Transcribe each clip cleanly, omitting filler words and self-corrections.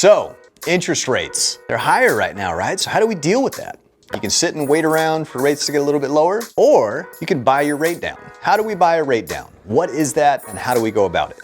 So, interest rates, they're higher right now, right? So how do we deal with that? You can sit and wait around for rates to get a little bit lower, or you can buy your rate down. How do we buy a rate down? What is that, and how do we go about it?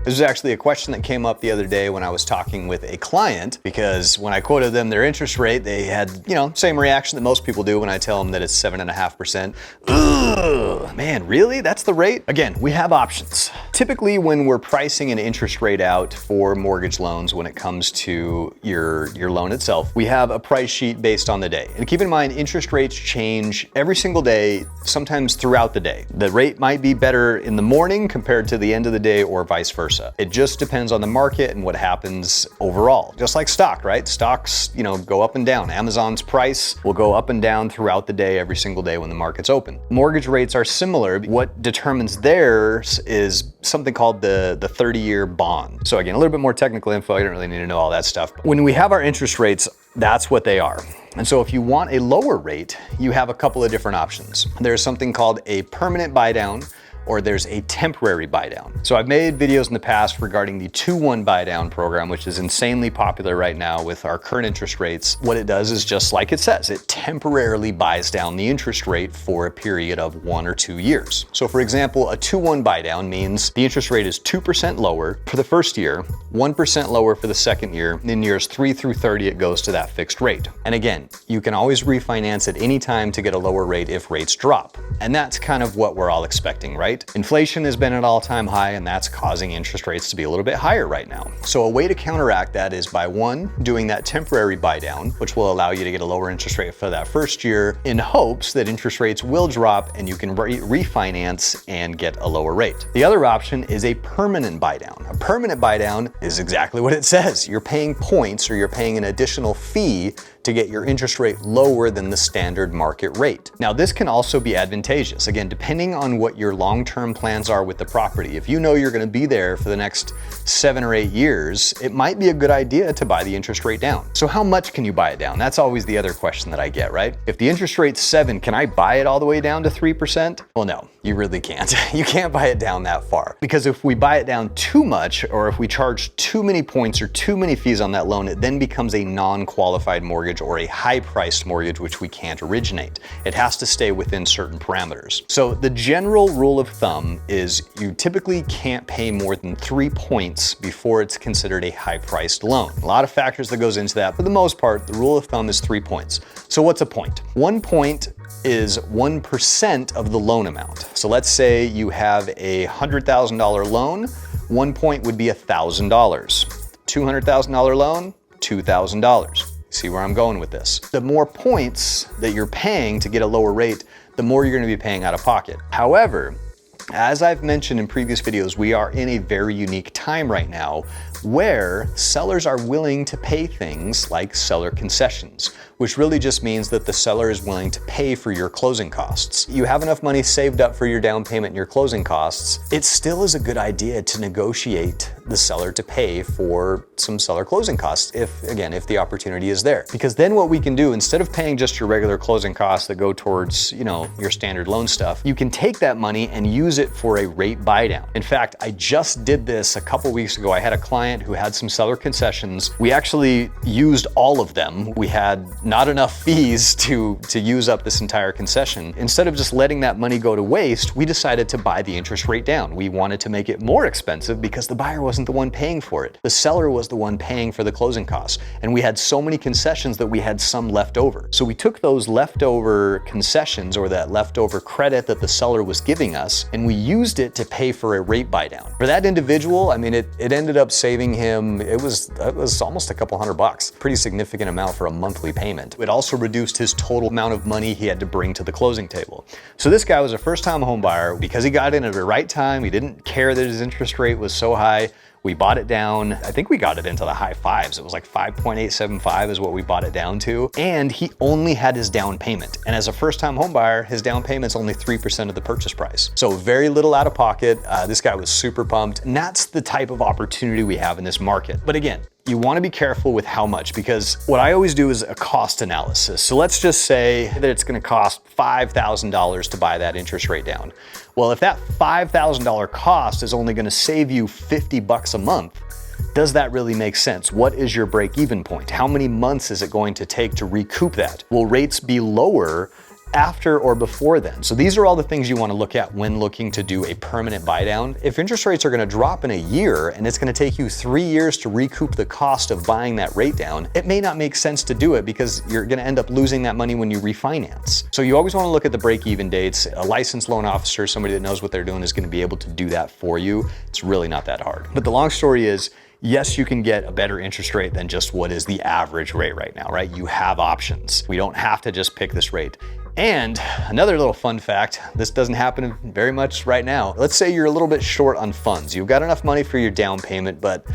This is actually a question that came up the other day when I was talking with a client, because when I quoted them their interest rate, they had, same reaction that most people do when I tell them that it's 7.5%. Ugh, man, really? That's the rate? Again, we have options. Typically, when we're pricing an interest rate out for mortgage loans, when it comes to your loan itself, we have a price sheet based on the day. And keep in mind, interest rates change every single day, sometimes throughout the day. The rate might be better in the morning compared to the end of the day, or vice versa. It just depends on the market and what happens overall. Just like stock, right? Stocks, go up and down. Amazon's price will go up and down throughout the day, every single day when the market's open. Mortgage rates are similar. What determines theirs is something called the 30-year bond. So again, a little bit more technical info. I don't really need to know all that stuff. When we have our interest rates, that's what they are. And so if you want a lower rate, you have a couple of different options. There's something called a permanent buy down, or there's a temporary buy down. So I've made videos in the past regarding the 2-1 buy down program, which is insanely popular right now with our current interest rates. What it does is just like it says, it temporarily buys down the interest rate for a period of 1 or 2 years. So for example, a 2-1 buy down means the interest rate is 2% lower for the first year, 1% lower for the second year, and in years 3 through 30, it goes to that fixed rate. And again, you can always refinance at any time to get a lower rate if rates drop. And that's kind of what we're all expecting, right? Inflation has been at all-time high, and that's causing interest rates to be a little bit higher right now. So a way to counteract that is by one, doing that temporary buy down, which will allow you to get a lower interest rate for that first year in hopes that interest rates will drop and you can refinance and get a lower rate. The other option is a permanent buy down. A permanent buy down is exactly what it says. You're paying points, or you're paying an additional fee to get your interest rate lower than the standard market rate. Now, this can also be advantageous. Again, depending on what your long-term plans are with the property. If you know you're gonna be there for the next 7 or 8 years, it might be a good idea to buy the interest rate down. So how much can you buy it down? That's always the other question that I get, right? If the interest rate's 7, can I buy it all the way down to 3%? Well, no, you really can't. You can't buy it down that far. Because if we buy it down too much, or if we charge too many points or too many fees on that loan, it then becomes a non-qualified mortgage or a high-priced mortgage, which we can't originate. It has to stay within certain parameters. So the general rule of thumb is you typically can't pay more than 3 points before it's considered a high-priced loan. A lot of factors that goes into that. For the most part, the rule of thumb is 3 points. So what's a point? 1 point is 1% of the loan amount. So let's say you have a $100,000 loan, 1 point would be $1,000. $200,000 loan, $2,000. See where I'm going with this? The more points that you're paying to get a lower rate, the more you're gonna be paying out of pocket. However, as I've mentioned in previous videos, we are in a very unique time right now where sellers are willing to pay things like seller concessions, which really just means that the seller is willing to pay for your closing costs. You have enough money saved up for your down payment and your closing costs, it still is a good idea to negotiate the seller to pay for some seller closing costs if the opportunity is there. Because then what we can do, instead of paying just your regular closing costs that go towards, your standard loan stuff, you can take that money and use it for a rate buy down. In fact, I just did this a couple weeks ago. I had a client who had some seller concessions. We actually used all of them. We had not enough fees to use up this entire concession. Instead of just letting that money go to waste, we decided to buy the interest rate down. We wanted to make it more expensive because the buyer wasn't the one paying for it. The seller was the one paying for the closing costs. And we had so many concessions that we had some left over. So we took those leftover concessions, or that leftover credit that the seller was giving us, and we used it to pay for a rate buy down. For that individual, it ended up saving him, it was almost a couple $100. Pretty significant amount for a monthly payment. It also reduced his total amount of money he had to bring to the closing table. So this guy was a first-time home buyer. Because he got in at the right time, he didn't care that his interest rate was so high. We bought it down, I think we got it into the high 5s. It was like 5.875 is what we bought it down to. And he only had his down payment. And as a first-time home buyer, his down payment's only 3% of the purchase price. So very little out of pocket. This guy was super pumped. And that's the type of opportunity we have in this market. But again, you wanna be careful with how much, because what I always do is a cost analysis. So let's just say that it's gonna cost $5,000 to buy that interest rate down. Well, if that $5,000 cost is only gonna save you 50 bucks a month, does that really make sense? What is your break-even point? How many months is it going to take to recoup that? Will rates be lower after or before then? So these are all the things you want to look at when looking to do a permanent buy down. If interest rates are going to drop in a year and it's going to take you 3 years to recoup the cost of buying that rate down, it may not make sense to do it because you're going to end up losing that money when you refinance. So you always want to look at the break-even dates. A licensed loan officer, somebody that knows what they're doing, is going to be able to do that for you. It's really not that hard. But the long story is, yes, you can get a better interest rate than just what is the average rate right now, right? You have options. We don't have to just pick this rate. And another little fun fact, this doesn't happen very much right now. Let's say you're a little bit short on funds. You've got enough money for your down payment, but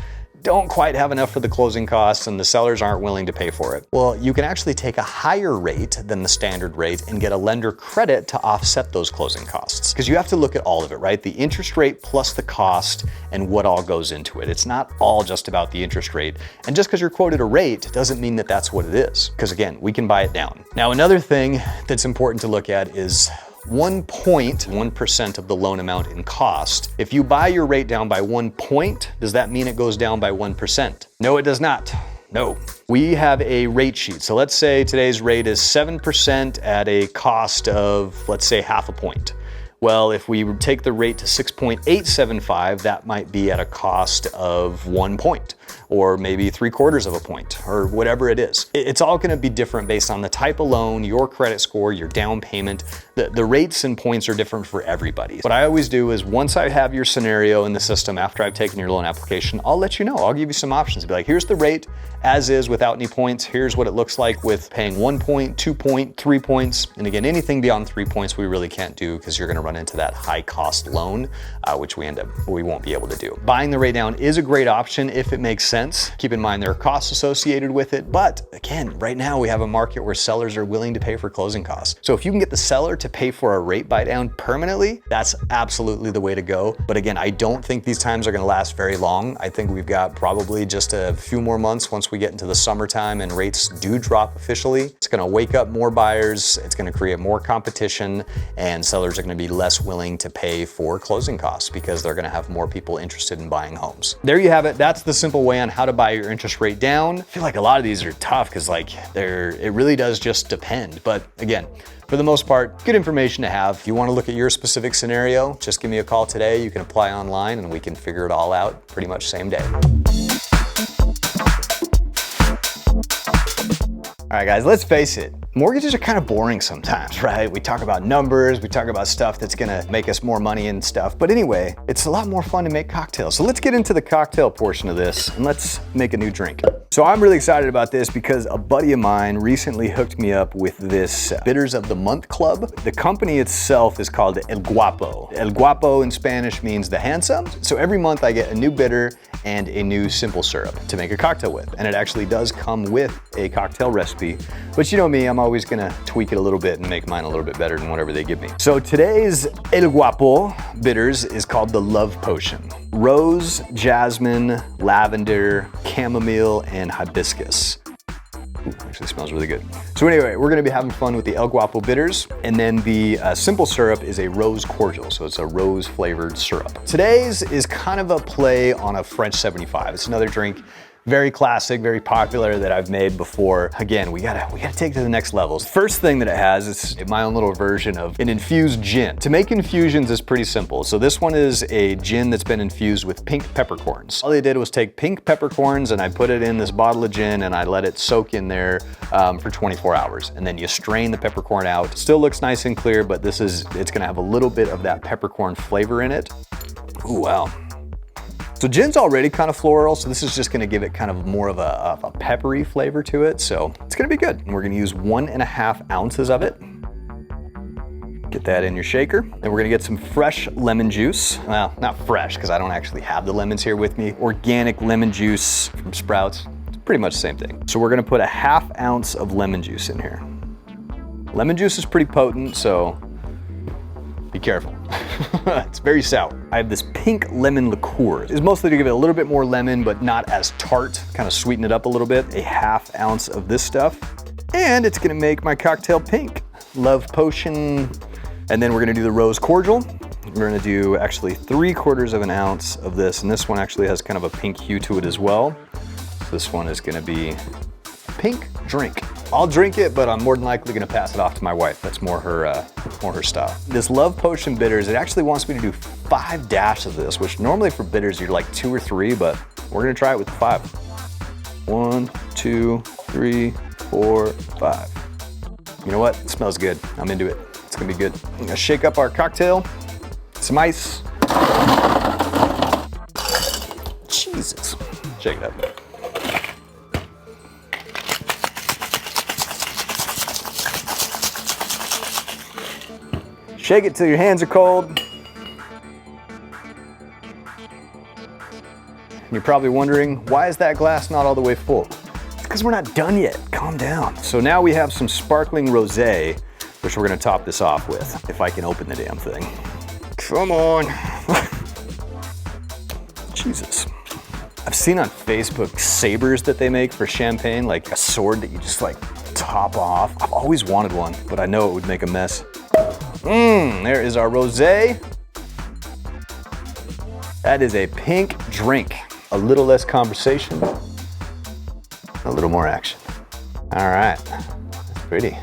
don't quite have enough for the closing costs and the sellers aren't willing to pay for it. Well, you can actually take a higher rate than the standard rate and get a lender credit to offset those closing costs. Because you have to look at all of it, right? The interest rate plus the cost and what all goes into it. It's not all just about the interest rate. And just because you're quoted a rate doesn't mean that that's what it is. Because again, we can buy it down. Now, another thing that's important to look at is 1% of the loan amount in cost. If you buy your rate down by 1 point, does that mean it goes down by 1%? No, it does not. No. We have a rate sheet. So let's say today's rate is 7% at a cost of, let's say, 0.5 point. Well, if we take the rate to 6.875, that might be at a cost of 1 point, or maybe 3/4 of a point, or whatever it is. It's all gonna be different based on the type of loan, your credit score, your down payment. The rates and points are different for everybody. What I always do is once I have your scenario in the system, after I've taken your loan application, I'll let you know. I'll give you some options. I'll be like, here's the rate as is without any points. Here's what it looks like with paying 1 point, 2 point, 3 points. And again, anything beyond 3 points, we really can't do because you're gonna run into that high cost loan, which we won't be able to do. Buying the rate down is a great option if it makes sense. Keep in mind there are costs associated with it. But again, right now we have a market where sellers are willing to pay for closing costs. So if you can get the seller to pay for a rate buy down permanently, that's absolutely the way to go. But again, I don't think these times are gonna last very long. I think we've got probably just a few more months once we get into the summertime and rates do drop officially. It's gonna wake up more buyers, it's gonna create more competition, and sellers are gonna be less willing to pay for closing costs because they're gonna have more people interested in buying homes. There you have it. That's the simple way on how to buy your interest rate down. I feel like a lot of these are tough because it really does just depend. But again, for the most part, good information to have. If you want to look at your specific scenario, just give me a call today. You can apply online and we can figure it all out pretty much same day. All right, guys, let's face it. Mortgages are kind of boring sometimes, right? We talk about numbers, we talk about stuff that's gonna make us more money and stuff. But anyway, it's a lot more fun to make cocktails. So let's get into the cocktail portion of this and let's make a new drink. So I'm really excited about this because a buddy of mine recently hooked me up with this Bitters of the Month Club. The company itself is called El Guapo. El Guapo in Spanish means the handsome. So every month I get a new bitter and a new simple syrup to make a cocktail with. And it actually does come with a cocktail recipe. But you know me, I'm always gonna tweak it a little bit and make mine a little bit better than whatever they give me. So today's El Guapo bitters is called the Love Potion. Rose, jasmine, lavender, chamomile, and hibiscus. Ooh, actually smells really good. So anyway, we're gonna be having fun with the El Guapo bitters, and then the simple syrup is a rose cordial, so it's a rose flavored syrup. Today's is kind of a play on a French 75. It's another drink, very classic, very popular that I've made before. Again, we gotta take it to the next levels. First thing that it has is my own little version of an infused gin. To make infusions is pretty simple. So this one is a gin that's been infused with pink peppercorns. All I did was take pink peppercorns and I put it in this bottle of gin and I let it soak in there for 24 hours. And then you strain the peppercorn out. Still looks nice and clear, but it's gonna have a little bit of that peppercorn flavor in it. Ooh, wow. So gin's already kind of floral, so this is just gonna give it kind of more of a peppery flavor to it, so it's gonna be good. And we're gonna use 1.5 ounces of it. Get that in your shaker. Then we're gonna get some fresh lemon juice. Well, not fresh, because I don't actually have the lemons here with me. Organic lemon juice from Sprouts. It's pretty much the same thing. So we're gonna put 1/2 ounce of lemon juice in here. Lemon juice is pretty potent, so be careful. It's very sour. I have this pink lemon liqueur. It's mostly to give it a little bit more lemon, but not as tart, kind of sweeten it up a little bit. A 1/2 ounce of this stuff. And it's gonna make my cocktail pink. Love potion. And then we're gonna do the rose cordial. We're gonna do actually 3/4 of an ounce of this, and this one actually has kind of a pink hue to it as well. So this one is gonna be a pink drink. I'll drink it, but I'm more than likely gonna pass it off to my wife. That's more her style. This Love Potion bitters, it actually wants me to do 5 dashes of this, which normally for bitters you're like 2 or 3, but we're gonna try it with 5. 1, 2, 3, 4, 5. You know what? It smells good. I'm into it. It's gonna be good. I'm gonna shake up our cocktail. Some ice. Jesus. Shake it up. Shake it till your hands are cold. And you're probably wondering, why is that glass not all the way full? It's because we're not done yet. Calm down. So now we have some sparkling rosé, which we're gonna top this off with, if I can open the damn thing. Come on. Jesus. I've seen on Facebook sabers that they make for champagne, like a sword that you just like top off. I've always wanted one, but I know it would make a mess. There is our rosé. That is a pink drink. A little less conversation, a little more action. All right, that's pretty.